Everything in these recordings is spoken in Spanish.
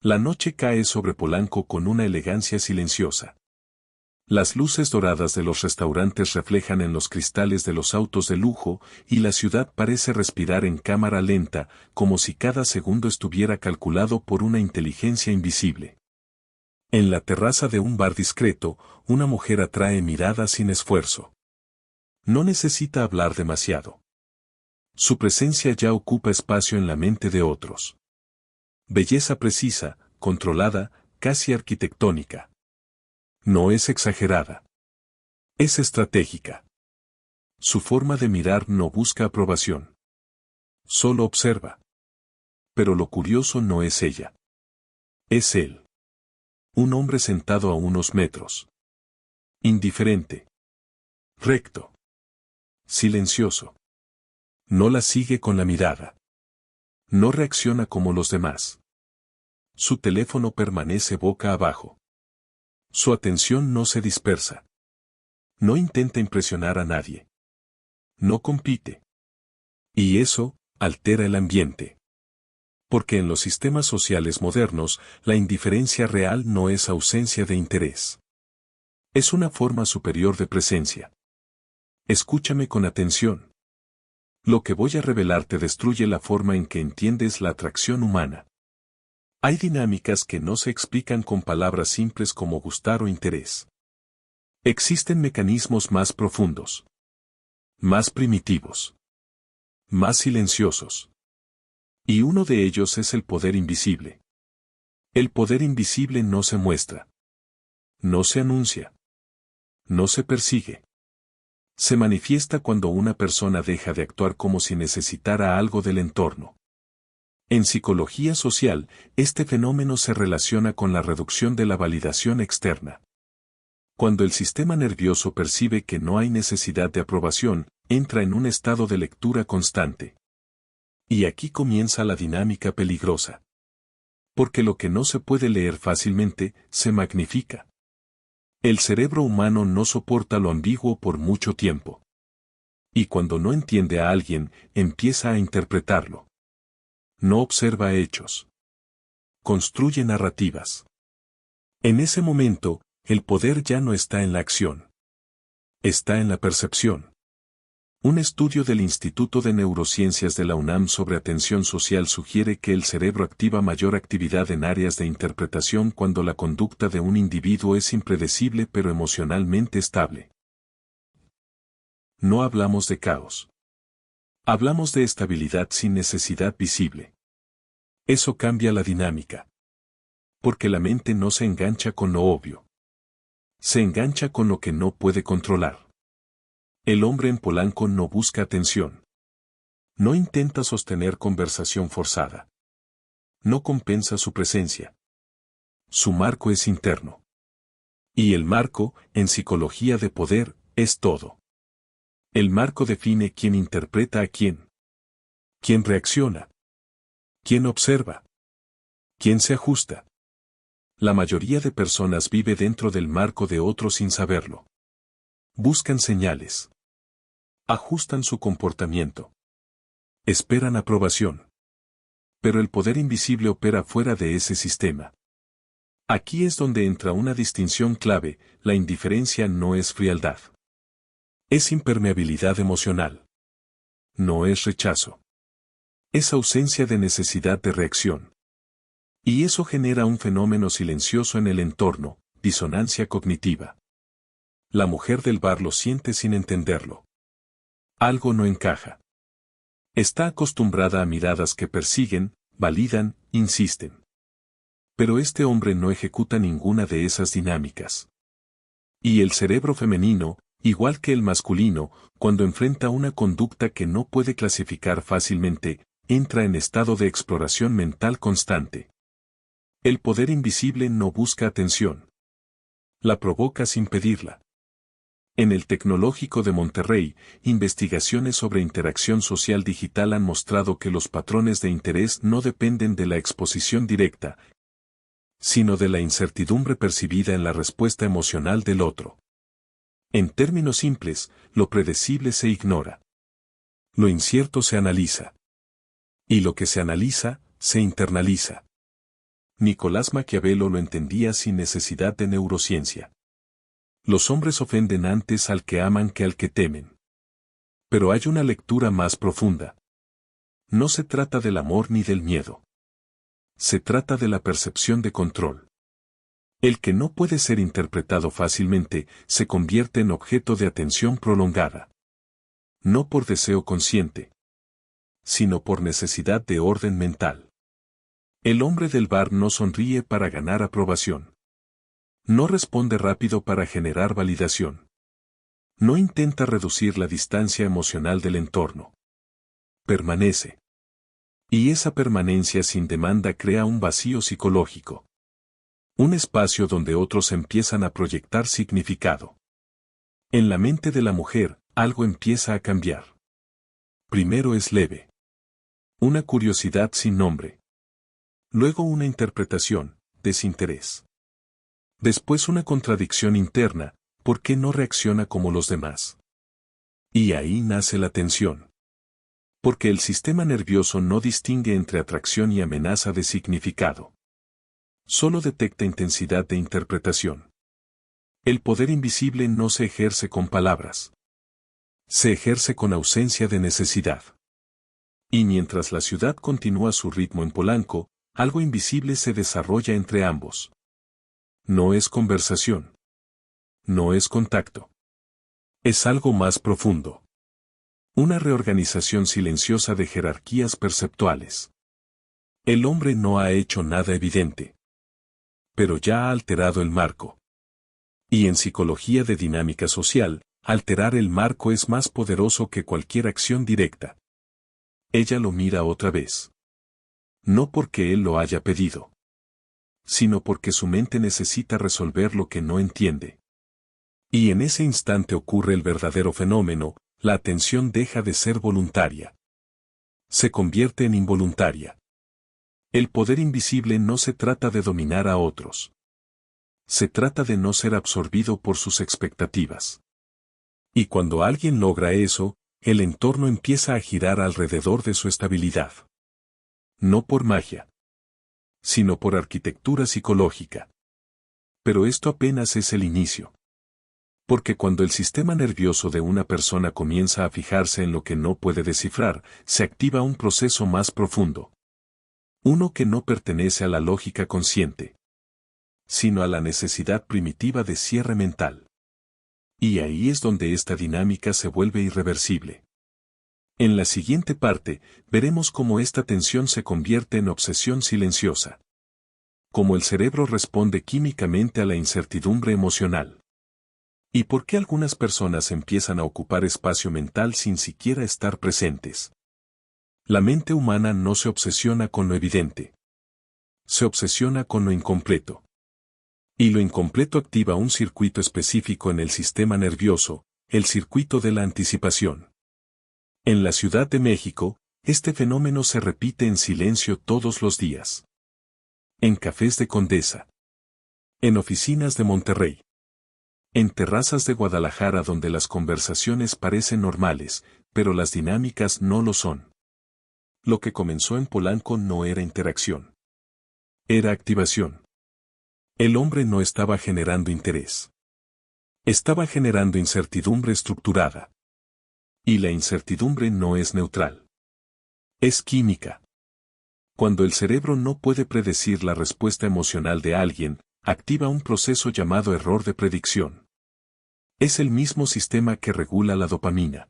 La noche cae sobre Polanco con una elegancia silenciosa. Las luces doradas de los restaurantes reflejan en los cristales de los autos de lujo y la ciudad parece respirar en cámara lenta, como si cada segundo estuviera calculado por una inteligencia invisible. En la terraza de un bar discreto, una mujer atrae miradas sin esfuerzo. No necesita hablar demasiado. Su presencia ya ocupa espacio en la mente de otros. Belleza precisa, controlada, casi arquitectónica. No es exagerada. Es estratégica. Su forma de mirar no busca aprobación. Solo observa. Pero lo curioso no es ella. Es él. Un hombre sentado a unos metros. Indiferente. Recto. Silencioso. No la sigue con la mirada. No reacciona como los demás. Su teléfono permanece boca abajo. Su atención no se dispersa. No intenta impresionar a nadie. No compite. Y eso altera el ambiente. Porque en los sistemas sociales modernos, la indiferencia real no es ausencia de interés. Es una forma superior de presencia. Escúchame con atención. Lo que voy a revelarte destruye la forma en que entiendes la atracción humana. Hay dinámicas que no se explican con palabras simples como gustar o interés. Existen mecanismos más profundos. Más primitivos. Más silenciosos. Y uno de ellos es el poder invisible. El poder invisible no se muestra. No se anuncia. No se persigue. Se manifiesta cuando una persona deja de actuar como si necesitara algo del entorno. En psicología social, este fenómeno se relaciona con la reducción de la validación externa. Cuando el sistema nervioso percibe que no hay necesidad de aprobación, entra en un estado de lectura constante. Y aquí comienza la dinámica peligrosa. Porque lo que no se puede leer fácilmente, se magnifica. El cerebro humano no soporta lo ambiguo por mucho tiempo. Y cuando no entiende a alguien, empieza a interpretarlo. No observa hechos. Construye narrativas. En ese momento, el poder ya no está en la acción. Está en la percepción. Un estudio del Instituto de Neurociencias de la UNAM sobre atención social sugiere que el cerebro activa mayor actividad en áreas de interpretación cuando la conducta de un individuo es impredecible pero emocionalmente estable. No hablamos de caos. Hablamos de estabilidad sin necesidad visible. Eso cambia la dinámica. Porque la mente no se engancha con lo obvio. Se engancha con lo que no puede controlar. El hombre en Polanco no busca atención. No intenta sostener conversación forzada. No compensa su presencia. Su marco es interno. Y el marco, en psicología de poder, es todo. El marco define quién interpreta a quién. Quién reacciona. Quién observa. Quién se ajusta. La mayoría de personas vive dentro del marco de otros sin saberlo. Buscan señales. Ajustan su comportamiento. Esperan aprobación. Pero el poder invisible opera fuera de ese sistema. Aquí es donde entra una distinción clave: la indiferencia no es frialdad. Es impermeabilidad emocional. No es rechazo. Es ausencia de necesidad de reacción. Y eso genera un fenómeno silencioso en el entorno: disonancia cognitiva. La mujer del bar lo siente sin entenderlo. Algo no encaja. Está acostumbrada a miradas que persiguen, validan, insisten. Pero este hombre no ejecuta ninguna de esas dinámicas. Y el cerebro femenino, igual que el masculino, cuando enfrenta una conducta que no puede clasificar fácilmente, entra en estado de exploración mental constante. El poder invisible no busca atención. La provoca sin pedirla. En el Tecnológico de Monterrey, investigaciones sobre interacción social digital han mostrado que los patrones de interés no dependen de la exposición directa, sino de la incertidumbre percibida en la respuesta emocional del otro. En términos simples, lo predecible se ignora. Lo incierto se analiza. Y lo que se analiza, se internaliza. Nicolás Maquiavelo lo entendía sin necesidad de neurociencia. Los hombres ofenden antes al que aman que al que temen. Pero hay una lectura más profunda. No se trata del amor ni del miedo. Se trata de la percepción de control. El que no puede ser interpretado fácilmente se convierte en objeto de atención prolongada. No por deseo consciente, sino por necesidad de orden mental. El hombre del bar no sonríe para ganar aprobación. No responde rápido para generar validación. No intenta reducir la distancia emocional del entorno. Permanece. Y esa permanencia sin demanda crea un vacío psicológico. Un espacio donde otros empiezan a proyectar significado. En la mente de la mujer, algo empieza a cambiar. Primero es leve. Una curiosidad sin nombre. Luego una interpretación, desinterés. Después una contradicción interna, ¿por qué no reacciona como los demás? Y ahí nace la tensión. Porque el sistema nervioso no distingue entre atracción y amenaza de significado. Solo detecta intensidad de interpretación. El poder invisible no se ejerce con palabras. Se ejerce con ausencia de necesidad. Y mientras la ciudad continúa su ritmo en Polanco, algo invisible se desarrolla entre ambos. No es conversación. No es contacto. Es algo más profundo. Una reorganización silenciosa de jerarquías perceptuales. El hombre no ha hecho nada evidente. Pero ya ha alterado el marco. Y en psicología de dinámica social, alterar el marco es más poderoso que cualquier acción directa. Ella lo mira otra vez. No porque él lo haya pedido, sino porque su mente necesita resolver lo que no entiende. Y en ese instante ocurre el verdadero fenómeno, la atención deja de ser voluntaria. Se convierte en involuntaria. El poder invisible no se trata de dominar a otros. Se trata de no ser absorbido por sus expectativas. Y cuando alguien logra eso, el entorno empieza a girar alrededor de su estabilidad. No por magia, sino por arquitectura psicológica. Pero esto apenas es el inicio. Porque cuando el sistema nervioso de una persona comienza a fijarse en lo que no puede descifrar, se activa un proceso más profundo. Uno que no pertenece a la lógica consciente, sino a la necesidad primitiva de cierre mental. Y ahí es donde esta dinámica se vuelve irreversible. En la siguiente parte, veremos cómo esta tensión se convierte en obsesión silenciosa. Cómo el cerebro responde químicamente a la incertidumbre emocional. Y por qué algunas personas empiezan a ocupar espacio mental sin siquiera estar presentes. La mente humana no se obsesiona con lo evidente. Se obsesiona con lo incompleto. Y lo incompleto activa un circuito específico en el sistema nervioso, el circuito de la anticipación. En la Ciudad de México, este fenómeno se repite en silencio todos los días. En cafés de Condesa. En oficinas de Monterrey. En terrazas de Guadalajara donde las conversaciones parecen normales, pero las dinámicas no lo son. Lo que comenzó en Polanco no era interacción. Era activación. El hombre no estaba generando interés. Estaba generando incertidumbre estructurada. Y la incertidumbre no es neutral. Es química. Cuando el cerebro no puede predecir la respuesta emocional de alguien, activa un proceso llamado error de predicción. Es el mismo sistema que regula la dopamina.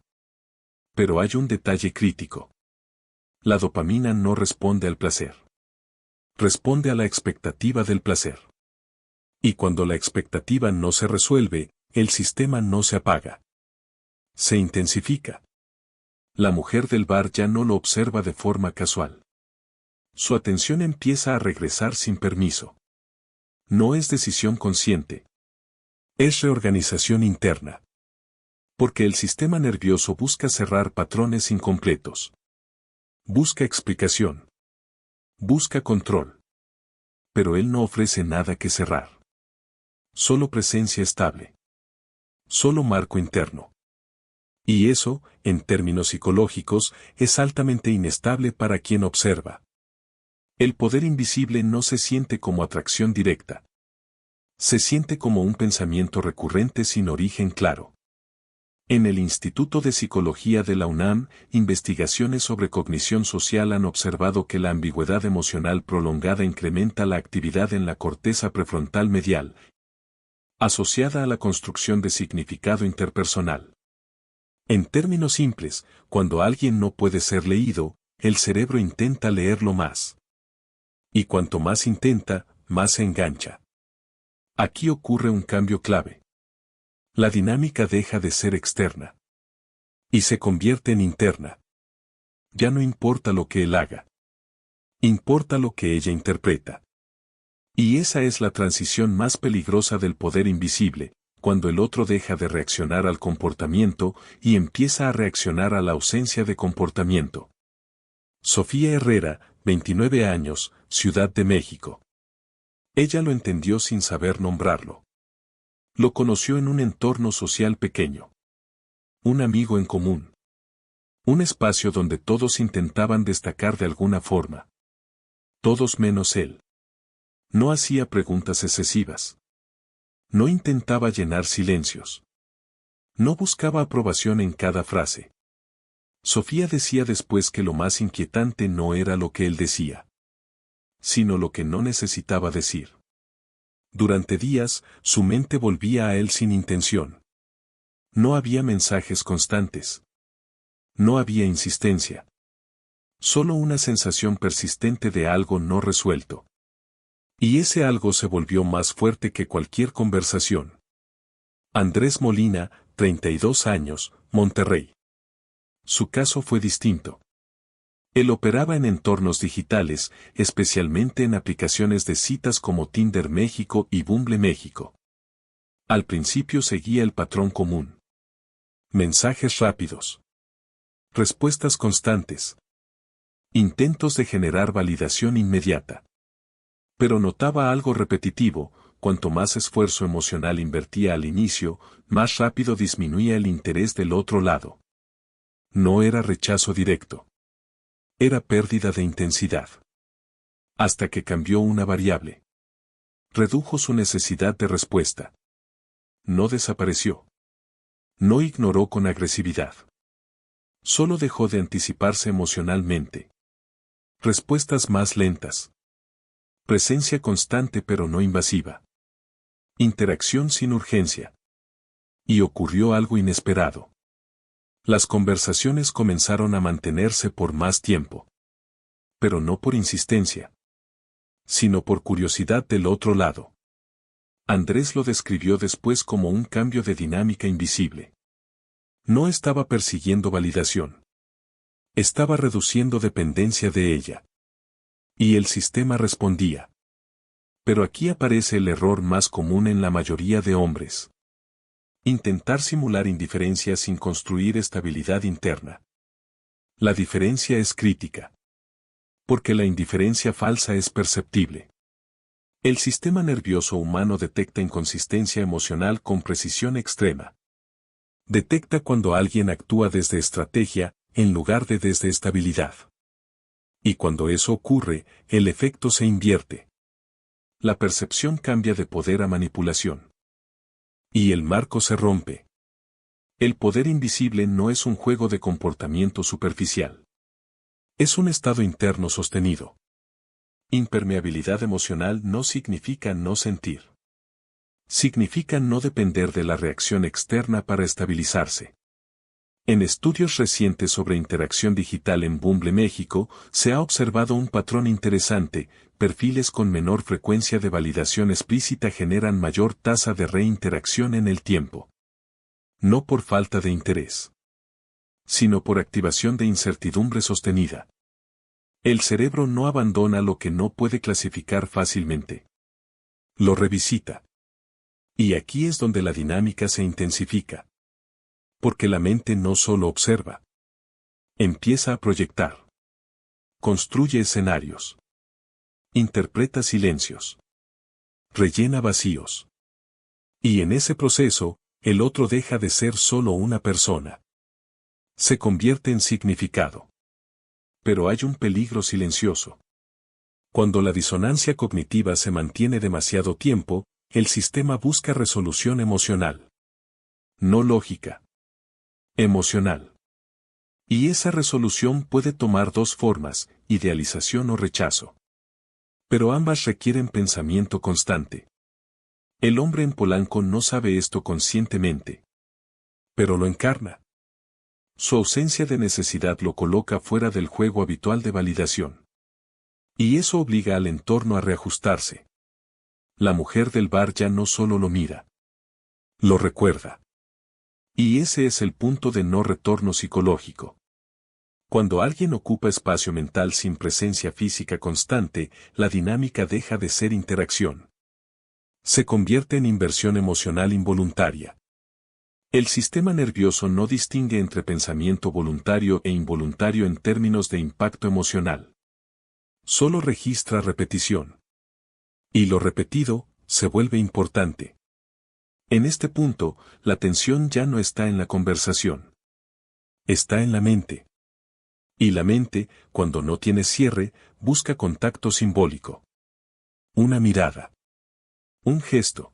Pero hay un detalle crítico. La dopamina no responde al placer. Responde a la expectativa del placer. Y cuando la expectativa no se resuelve, el sistema no se apaga. Se intensifica. La mujer del bar ya no lo observa de forma casual. Su atención empieza a regresar sin permiso. No es decisión consciente. Es reorganización interna. Porque el sistema nervioso busca cerrar patrones incompletos. Busca explicación. Busca control. Pero él no ofrece nada que cerrar. Solo presencia estable. Solo marco interno. Y eso, en términos psicológicos, es altamente inestable para quien observa. El poder invisible no se siente como atracción directa. Se siente como un pensamiento recurrente sin origen claro. En el Instituto de Psicología de la UNAM, investigaciones sobre cognición social han observado que la ambigüedad emocional prolongada incrementa la actividad en la corteza prefrontal medial, asociada a la construcción de significado interpersonal. En términos simples, cuando alguien no puede ser leído, el cerebro intenta leerlo más. Y cuanto más intenta, más se engancha. Aquí ocurre un cambio clave. La dinámica deja de ser externa. Y se convierte en interna. Ya no importa lo que él haga. Importa lo que ella interpreta. Y esa es la transición más peligrosa del poder invisible, cuando el otro deja de reaccionar al comportamiento y empieza a reaccionar a la ausencia de comportamiento. Sofía Herrera, 29 años, Ciudad de México. Ella lo entendió sin saber nombrarlo. Lo conoció en un entorno social pequeño. Un amigo en común. Un espacio donde todos intentaban destacar de alguna forma. Todos menos él. No hacía preguntas excesivas. No intentaba llenar silencios. No buscaba aprobación en cada frase. Sofía decía después que lo más inquietante no era lo que él decía, sino lo que no necesitaba decir. Durante días, su mente volvía a él sin intención. No había mensajes constantes. No había insistencia. Solo una sensación persistente de algo no resuelto. Y ese algo se volvió más fuerte que cualquier conversación. Andrés Molina, 32 años, Monterrey. Su caso fue distinto. Él operaba en entornos digitales, especialmente en aplicaciones de citas como Tinder México y Bumble México. Al principio seguía el patrón común. Mensajes rápidos. Respuestas constantes. Intentos de generar validación inmediata. Pero notaba algo repetitivo: cuanto más esfuerzo emocional invertía al inicio, más rápido disminuía el interés del otro lado. No era rechazo directo. Era pérdida de intensidad. Hasta que cambió una variable. Redujo su necesidad de respuesta. No desapareció. No ignoró con agresividad. Solo dejó de anticiparse emocionalmente. Respuestas más lentas. Presencia constante pero no invasiva. Interacción sin urgencia. Y ocurrió algo inesperado. Las conversaciones comenzaron a mantenerse por más tiempo. Pero no por insistencia, sino por curiosidad del otro lado. Andrés lo describió después como un cambio de dinámica invisible. No estaba persiguiendo validación. Estaba reduciendo dependencia de ella. Y el sistema respondía. Pero aquí aparece el error más común en la mayoría de hombres. Intentar simular indiferencia sin construir estabilidad interna. La diferencia es crítica. Porque la indiferencia falsa es perceptible. El sistema nervioso humano detecta inconsistencia emocional con precisión extrema. Detecta cuando alguien actúa desde estrategia, en lugar de desde estabilidad. Y cuando eso ocurre, el efecto se invierte. La percepción cambia de poder a manipulación. Y el marco se rompe. El poder invisible no es un juego de comportamiento superficial. Es un estado interno sostenido. Impermeabilidad emocional no significa no sentir. Significa no depender de la reacción externa para estabilizarse. En estudios recientes sobre interacción digital en Bumble México, se ha observado un patrón interesante: perfiles con menor frecuencia de validación explícita generan mayor tasa de reinteracción en el tiempo. No por falta de interés, sino por activación de incertidumbre sostenida. El cerebro no abandona lo que no puede clasificar fácilmente. Lo revisita. Y aquí es donde la dinámica se intensifica. Porque la mente no solo observa. Empieza a proyectar. Construye escenarios. Interpreta silencios. Rellena vacíos. Y en ese proceso, el otro deja de ser solo una persona. Se convierte en significado. Pero hay un peligro silencioso. Cuando la disonancia cognitiva se mantiene demasiado tiempo, el sistema busca resolución emocional. No lógica. Emocional. Y esa resolución puede tomar dos formas, idealización o rechazo. Pero ambas requieren pensamiento constante. El hombre en Polanco no sabe esto conscientemente. Pero lo encarna. Su ausencia de necesidad lo coloca fuera del juego habitual de validación. Y eso obliga al entorno a reajustarse. La mujer del bar ya no solo lo mira. Lo recuerda. Y ese es el punto de no retorno psicológico. Cuando alguien ocupa espacio mental sin presencia física constante, la dinámica deja de ser interacción. Se convierte en inversión emocional involuntaria. El sistema nervioso no distingue entre pensamiento voluntario e involuntario en términos de impacto emocional. Solo registra repetición. Y lo repetido, se vuelve importante. En este punto, la atención ya no está en la conversación. Está en la mente. Y la mente, cuando no tiene cierre, busca contacto simbólico. Una mirada. Un gesto.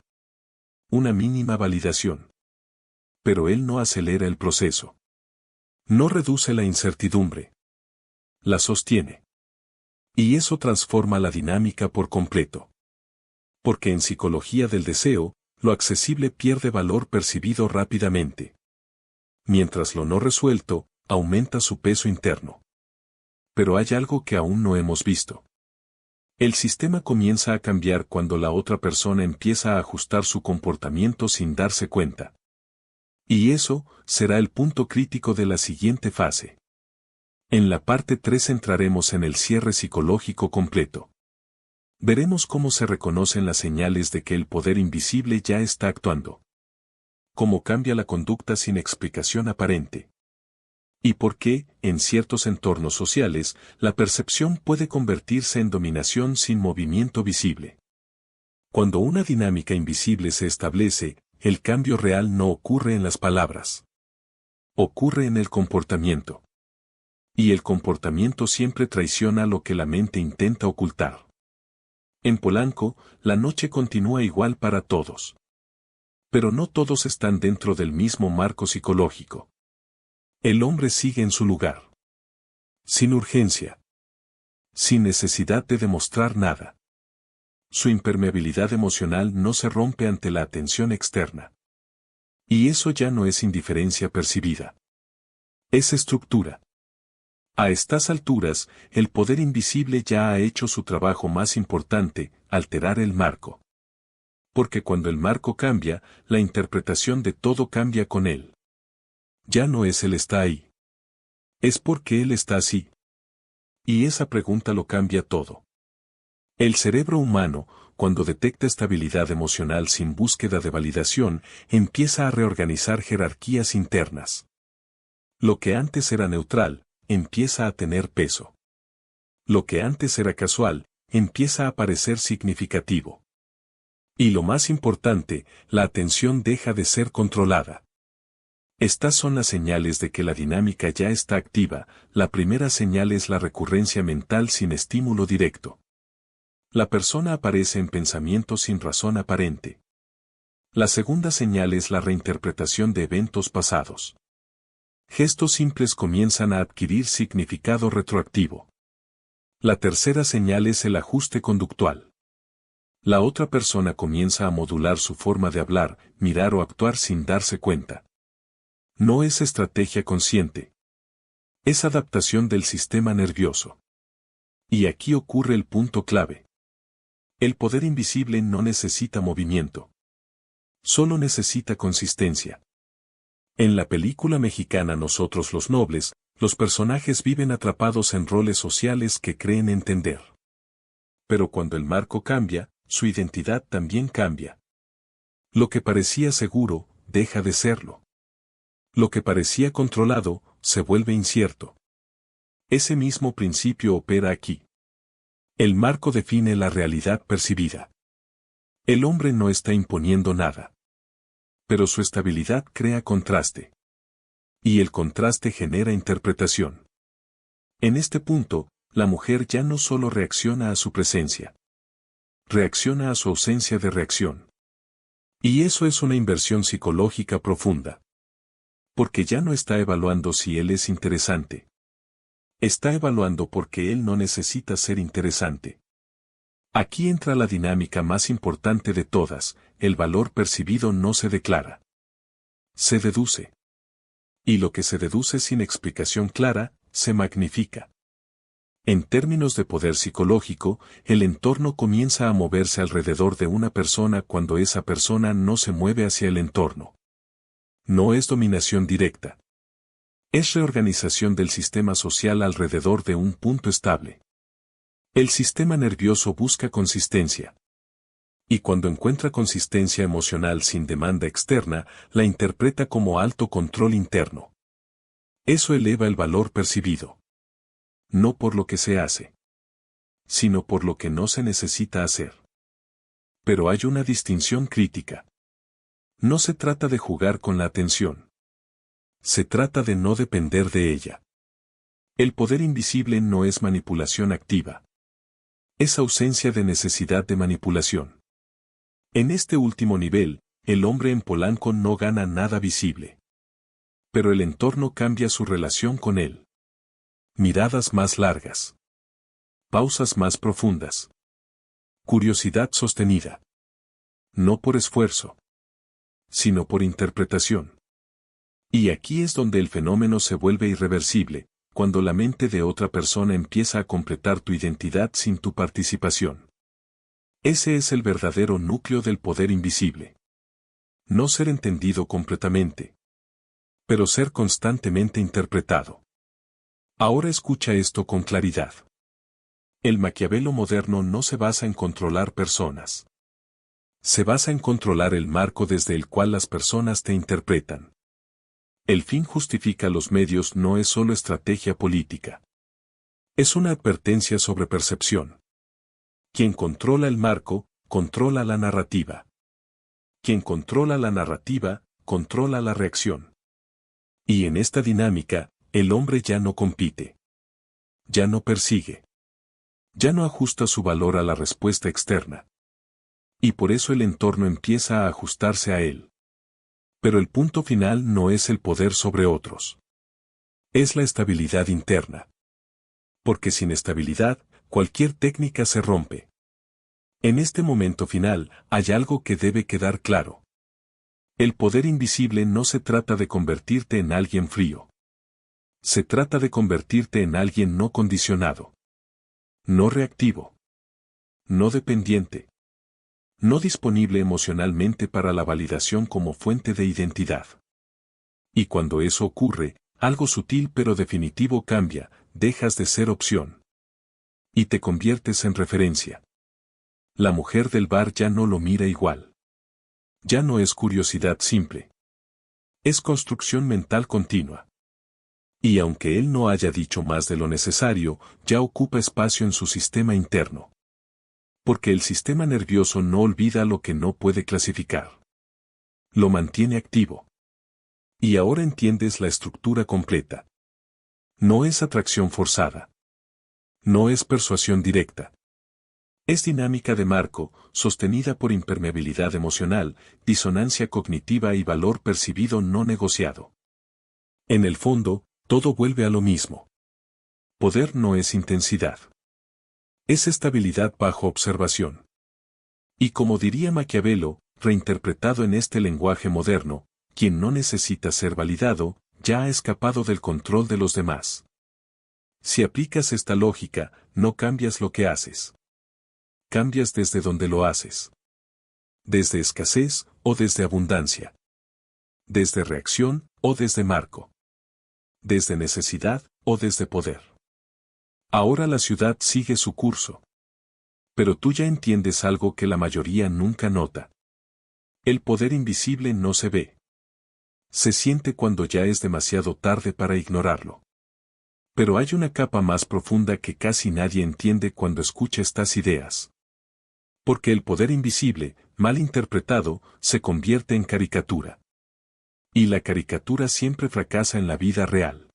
Una mínima validación. Pero él no acelera el proceso. No reduce la incertidumbre. La sostiene. Y eso transforma la dinámica por completo. Porque en psicología del deseo, lo accesible pierde valor percibido rápidamente. Mientras lo no resuelto, aumenta su peso interno. Pero hay algo que aún no hemos visto. El sistema comienza a cambiar cuando la otra persona empieza a ajustar su comportamiento sin darse cuenta. Y eso será el punto crítico de la siguiente fase. En la parte 3 entraremos en el cierre psicológico completo. Veremos cómo se reconocen las señales de que el poder invisible ya está actuando. Cómo cambia la conducta sin explicación aparente. Y por qué, en ciertos entornos sociales, la percepción puede convertirse en dominación sin movimiento visible. Cuando una dinámica invisible se establece, el cambio real no ocurre en las palabras. Ocurre en el comportamiento. Y el comportamiento siempre traiciona lo que la mente intenta ocultar. En Polanco, la noche continúa igual para todos. Pero no todos están dentro del mismo marco psicológico. El hombre sigue en su lugar. Sin urgencia. Sin necesidad de demostrar nada. Su impermeabilidad emocional no se rompe ante la atención externa. Y eso ya no es indiferencia percibida. Es estructura. A estas alturas, el poder invisible ya ha hecho su trabajo más importante, alterar el marco. Porque cuando el marco cambia, la interpretación de todo cambia con él. Ya no es él está ahí. Es porque él está así. Y esa pregunta lo cambia todo. El cerebro humano, cuando detecta estabilidad emocional sin búsqueda de validación, empieza a reorganizar jerarquías internas. Lo que antes era neutral, empieza a tener peso. Lo que antes era casual, empieza a parecer significativo. Y lo más importante, la atención deja de ser controlada. Estas son las señales de que la dinámica ya está activa. La primera señal es la recurrencia mental sin estímulo directo. La persona aparece en pensamiento sin razón aparente. La segunda señal es la reinterpretación de eventos pasados. Gestos simples comienzan a adquirir significado retroactivo. La tercera señal es el ajuste conductual. La otra persona comienza a modular su forma de hablar, mirar o actuar sin darse cuenta. No es estrategia consciente. Es adaptación del sistema nervioso. Y aquí ocurre el punto clave. El poder invisible no necesita movimiento. Solo necesita consistencia. En la película mexicana Nosotros los Nobles, los personajes viven atrapados en roles sociales que creen entender. Pero cuando el marco cambia, su identidad también cambia. Lo que parecía seguro, deja de serlo. Lo que parecía controlado, se vuelve incierto. Ese mismo principio opera aquí. El marco define la realidad percibida. El hombre no está imponiendo nada. Pero su estabilidad crea contraste. Y el contraste genera interpretación. En este punto, la mujer ya no solo reacciona a su presencia, reacciona a su ausencia de reacción. Y eso es una inversión psicológica profunda. Porque ya no está evaluando si él es interesante. Está evaluando porque él no necesita ser interesante. Aquí entra la dinámica más importante de todas: el valor percibido no se declara. Se deduce. Y lo que se deduce sin explicación clara, se magnifica. En términos de poder psicológico, el entorno comienza a moverse alrededor de una persona cuando esa persona no se mueve hacia el entorno. No es dominación directa. Es reorganización del sistema social alrededor de un punto estable. El sistema nervioso busca consistencia. Y cuando encuentra consistencia emocional sin demanda externa, la interpreta como alto control interno. Eso eleva el valor percibido. No por lo que se hace, sino por lo que no se necesita hacer. Pero hay una distinción crítica. No se trata de jugar con la atención. Se trata de no depender de ella. El poder invisible no es manipulación activa. Es ausencia de necesidad de manipulación. En este último nivel, el hombre en Polanco no gana nada visible. Pero el entorno cambia su relación con él. Miradas más largas. Pausas más profundas. Curiosidad sostenida. No por esfuerzo, sino por interpretación. Y aquí es donde el fenómeno se vuelve irreversible, cuando la mente de otra persona empieza a completar tu identidad sin tu participación. Ese es el verdadero núcleo del poder invisible. No ser entendido completamente, pero ser constantemente interpretado. Ahora escucha esto con claridad. El Maquiavelo moderno no se basa en controlar personas. Se basa en controlar el marco desde el cual las personas te interpretan. El fin justifica los medios no es solo estrategia política. Es una advertencia sobre percepción. Quien controla el marco, controla la narrativa. Quien controla la narrativa, controla la reacción. Y en esta dinámica, el hombre ya no compite. Ya no persigue. Ya no ajusta su valor a la respuesta externa. Y por eso el entorno empieza a ajustarse a él. Pero el punto final no es el poder sobre otros. Es la estabilidad interna. Porque sin estabilidad, cualquier técnica se rompe. En este momento final, hay algo que debe quedar claro. El poder invisible no se trata de convertirte en alguien frío. Se trata de convertirte en alguien no condicionado. No reactivo. No dependiente. No disponible emocionalmente para la validación como fuente de identidad. Y cuando eso ocurre, algo sutil pero definitivo cambia, dejas de ser opción. Y te conviertes en referencia. La mujer del bar ya no lo mira igual. Ya no es curiosidad simple. Es construcción mental continua. Y aunque él no haya dicho más de lo necesario, ya ocupa espacio en su sistema interno. Porque el sistema nervioso no olvida lo que no puede clasificar. Lo mantiene activo. Y ahora entiendes la estructura completa. No es atracción forzada. No es persuasión directa. Es dinámica de marco, sostenida por impermeabilidad emocional, disonancia cognitiva y valor percibido no negociado. En el fondo, todo vuelve a lo mismo. Poder no es intensidad. Es estabilidad bajo observación. Y como diría Maquiavelo, reinterpretado en este lenguaje moderno, quien no necesita ser validado, ya ha escapado del control de los demás. Si aplicas esta lógica, no cambias lo que haces. Cambias desde donde lo haces. Desde escasez o desde abundancia. Desde reacción o desde marco. Desde necesidad o desde poder. Ahora la ciudad sigue su curso. Pero tú ya entiendes algo que la mayoría nunca nota. El poder invisible no se ve. Se siente cuando ya es demasiado tarde para ignorarlo. Pero hay una capa más profunda que casi nadie entiende cuando escucha estas ideas. Porque el poder invisible, mal interpretado, se convierte en caricatura. Y la caricatura siempre fracasa en la vida real.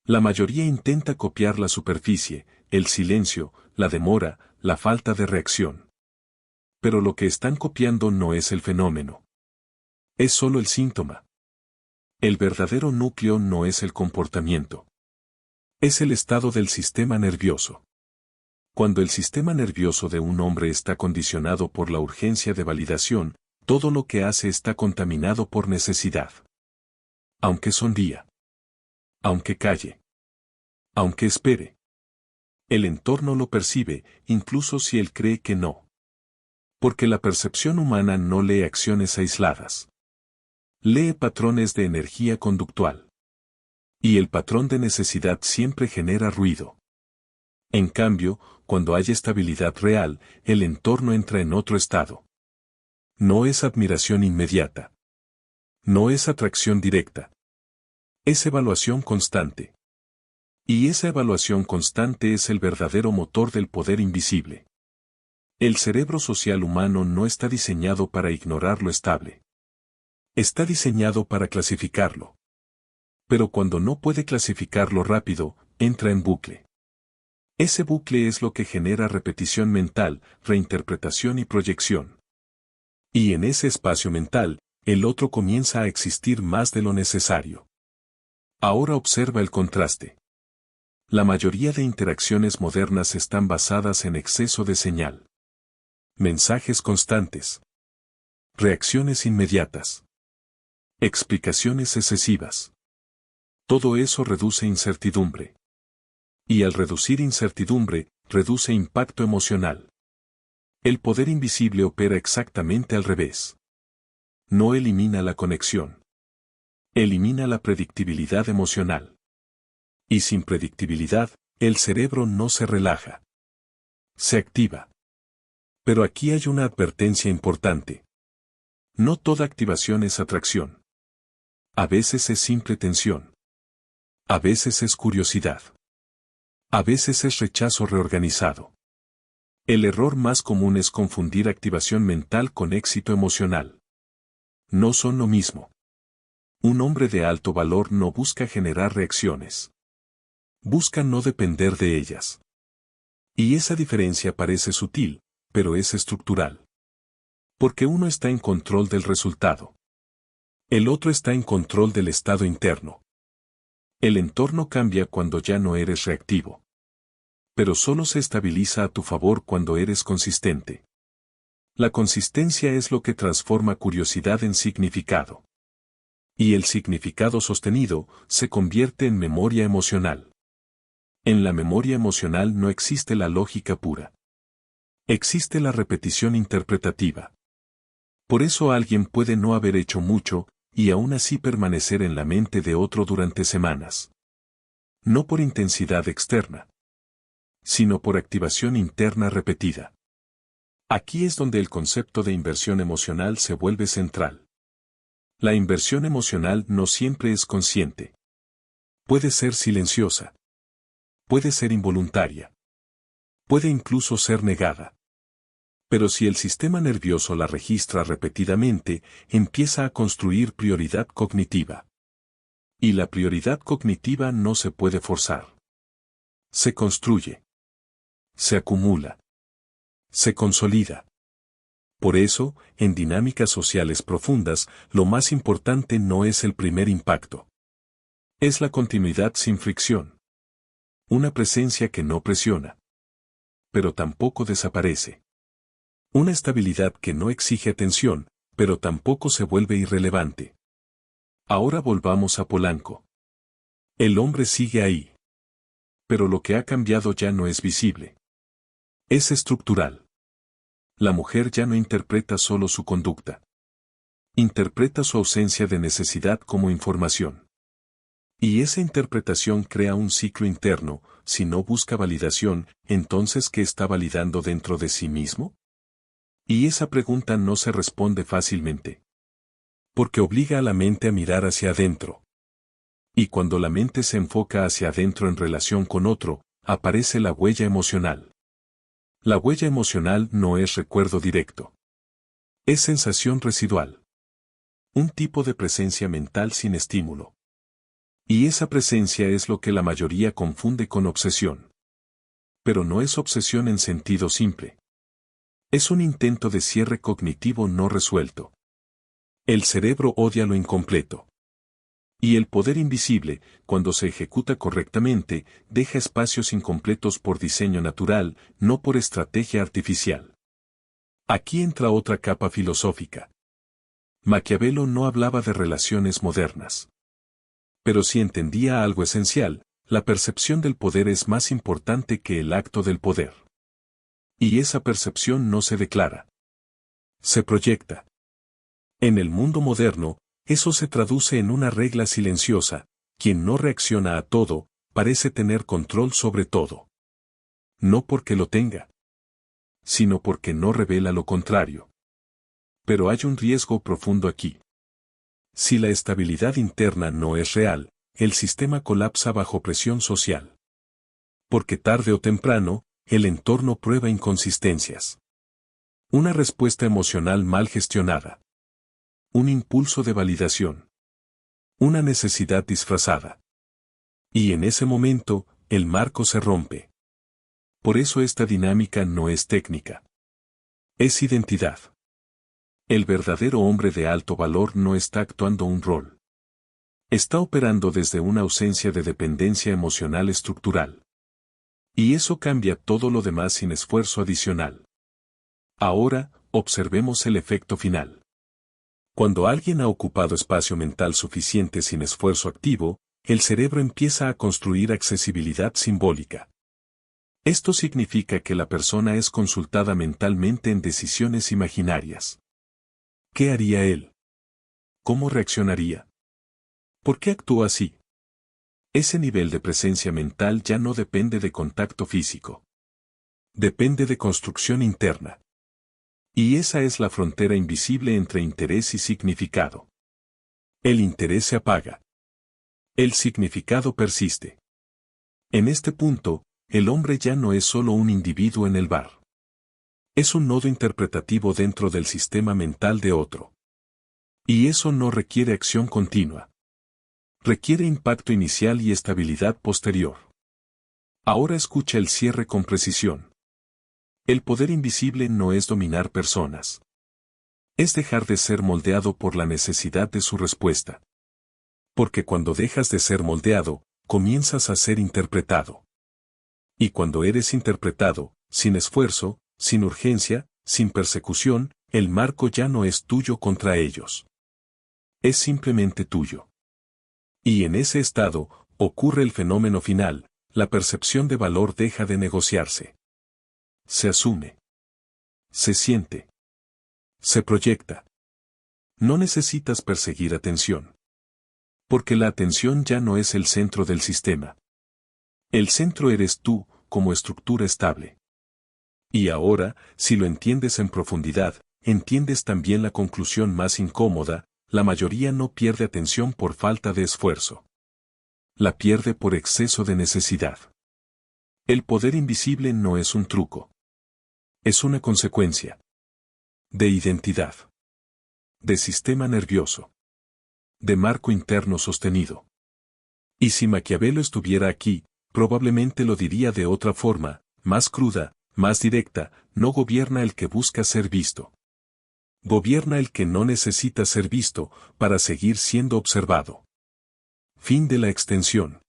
La mayoría intenta copiar la superficie, el silencio, la demora, la falta de reacción. Pero lo que están copiando no es el fenómeno. Es solo el síntoma. El verdadero núcleo no es el comportamiento. Es el estado del sistema nervioso. Cuando el sistema nervioso de un hombre está condicionado por la urgencia de validación, todo lo que hace está contaminado por necesidad. Aunque sonría. Aunque calle. Aunque espere. El entorno lo percibe, incluso si él cree que no. Porque la percepción humana no lee acciones aisladas. Lee patrones de energía conductual. Y el patrón de necesidad siempre genera ruido. En cambio, cuando hay estabilidad real, el entorno entra en otro estado. No es admiración inmediata. No es atracción directa. Es evaluación constante. Y esa evaluación constante es el verdadero motor del poder invisible. El cerebro social humano no está diseñado para ignorar lo estable. Está diseñado para clasificarlo. Pero cuando no puede clasificarlo rápido, entra en bucle. Ese bucle es lo que genera repetición mental, reinterpretación y proyección. Y en ese espacio mental, el otro comienza a existir más de lo necesario. Ahora observa el contraste. La mayoría de interacciones modernas están basadas en exceso de señal. Mensajes constantes. Reacciones inmediatas. Explicaciones excesivas. Todo eso reduce incertidumbre. Y al reducir incertidumbre, reduce impacto emocional. El poder invisible opera exactamente al revés. No elimina la conexión. Elimina la predictibilidad emocional. Y sin predictibilidad, el cerebro no se relaja. Se activa. Pero aquí hay una advertencia importante. No toda activación es atracción. A veces es simple tensión. A veces es curiosidad. A veces es rechazo reorganizado. El error más común es confundir activación mental con éxito emocional. No son lo mismo. Un hombre de alto valor no busca generar reacciones. Busca no depender de ellas. Y esa diferencia parece sutil, pero es estructural. Porque uno está en control del resultado. El otro está en control del estado interno. El entorno cambia cuando ya no eres reactivo. Pero solo se estabiliza a tu favor cuando eres consistente. La consistencia es lo que transforma curiosidad en significado. Y el significado sostenido se convierte en memoria emocional. En la memoria emocional no existe la lógica pura. Existe la repetición interpretativa. Por eso alguien puede no haber hecho mucho, y aún así permanecer en la mente de otro durante semanas. No por intensidad externa, sino por activación interna repetida. Aquí es donde el concepto de inversión emocional se vuelve central. La inversión emocional no siempre es consciente. Puede ser silenciosa. Puede ser involuntaria. Puede incluso ser negada. Pero si el sistema nervioso la registra repetidamente, empieza a construir prioridad cognitiva. Y la prioridad cognitiva no se puede forzar. Se construye. Se acumula. Se consolida. Por eso, en dinámicas sociales profundas, lo más importante no es el primer impacto. Es la continuidad sin fricción. Una presencia que no presiona. Pero tampoco desaparece. Una estabilidad que no exige atención, pero tampoco se vuelve irrelevante. Ahora volvamos a Polanco. El hombre sigue ahí. Pero lo que ha cambiado ya no es visible. Es estructural. La mujer ya no interpreta solo su conducta. Interpreta su ausencia de necesidad como información. Y esa interpretación crea un ciclo interno. Si no busca validación, entonces ¿qué está validando dentro de sí mismo? Y esa pregunta no se responde fácilmente. Porque obliga a la mente a mirar hacia adentro. Y cuando la mente se enfoca hacia adentro en relación con otro, aparece la huella emocional. La huella emocional no es recuerdo directo. Es sensación residual. Un tipo de presencia mental sin estímulo. Y esa presencia es lo que la mayoría confunde con obsesión. Pero no es obsesión en sentido simple. Es un intento de cierre cognitivo no resuelto. El cerebro odia lo incompleto. Y el poder invisible, cuando se ejecuta correctamente, deja espacios incompletos por diseño natural, no por estrategia artificial. Aquí entra otra capa filosófica. Maquiavelo no hablaba de relaciones modernas. Pero sí entendía algo esencial: la percepción del poder es más importante que el acto del poder. Y esa percepción no se declara. Se proyecta. En el mundo moderno, eso se traduce en una regla silenciosa: quien no reacciona a todo, parece tener control sobre todo. No porque lo tenga, sino porque no revela lo contrario. Pero hay un riesgo profundo aquí. Si la estabilidad interna no es real, el sistema colapsa bajo presión social. Porque tarde o temprano, el entorno prueba inconsistencias. Una respuesta emocional mal gestionada. Un impulso de validación. Una necesidad disfrazada. Y en ese momento, el marco se rompe. Por eso esta dinámica no es técnica. Es identidad. El verdadero hombre de alto valor no está actuando un rol. Está operando desde una ausencia de dependencia emocional estructural. Y eso cambia todo lo demás sin esfuerzo adicional. Ahora, observemos el efecto final. Cuando alguien ha ocupado espacio mental suficiente sin esfuerzo activo, el cerebro empieza a construir accesibilidad simbólica. Esto significa que la persona es consultada mentalmente en decisiones imaginarias. ¿Qué haría él? ¿Cómo reaccionaría? ¿Por qué actúa así? Ese nivel de presencia mental ya no depende de contacto físico. Depende de construcción interna. Y esa es la frontera invisible entre interés y significado. El interés se apaga. El significado persiste. En este punto, el hombre ya no es solo un individuo en el bar. Es un nodo interpretativo dentro del sistema mental de otro. Y eso no requiere acción continua. Requiere impacto inicial y estabilidad posterior. Ahora escucha el cierre con precisión. El poder invisible no es dominar personas. Es dejar de ser moldeado por la necesidad de su respuesta. Porque cuando dejas de ser moldeado, comienzas a ser interpretado. Y cuando eres interpretado, sin esfuerzo, sin urgencia, sin persecución, el marco ya no es tuyo contra ellos. Es simplemente tuyo. Y en ese estado, ocurre el fenómeno final: la percepción de valor deja de negociarse. Se asume. Se siente. Se proyecta. No necesitas perseguir atención. Porque la atención ya no es el centro del sistema. El centro eres tú, como estructura estable. Y ahora, si lo entiendes en profundidad, entiendes también la conclusión más incómoda: la mayoría no pierde atención por falta de esfuerzo. La pierde por exceso de necesidad. El poder invisible no es un truco. Es una consecuencia. De identidad. De sistema nervioso. De marco interno sostenido. Y si Maquiavelo estuviera aquí, probablemente lo diría de otra forma, más cruda, más directa: no gobierna el que busca ser visto. Gobierna el que no necesita ser visto, para seguir siendo observado. Fin de la extensión.